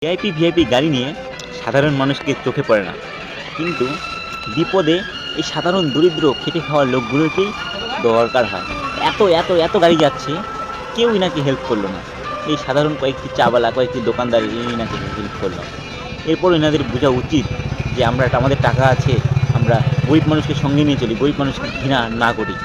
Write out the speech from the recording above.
VIP VIP গাড়ি নিয়ে সাধারণ মানুষকে চোখে পড়ে না, কিন্তু বিপদে এই সাধারণ দরিদ্র খেটে খাওয়া লোকগুলোকেই দরকার হয়। এত এত এত গাড়ি যাচ্ছে, কেউই নাকি হেল্প করলো না। এই সাধারণ কয়েকটি চাবালা, কয়েকটি দোকানদার এই নাকি হেল্প করলো। এরপর এনাদের বোঝা উচিত যে আমাদের টাকা আছে, আমরা গরিব মানুষকে সঙ্গে নিয়ে চলি, গরিব মানুষকে ঘৃণা না করি।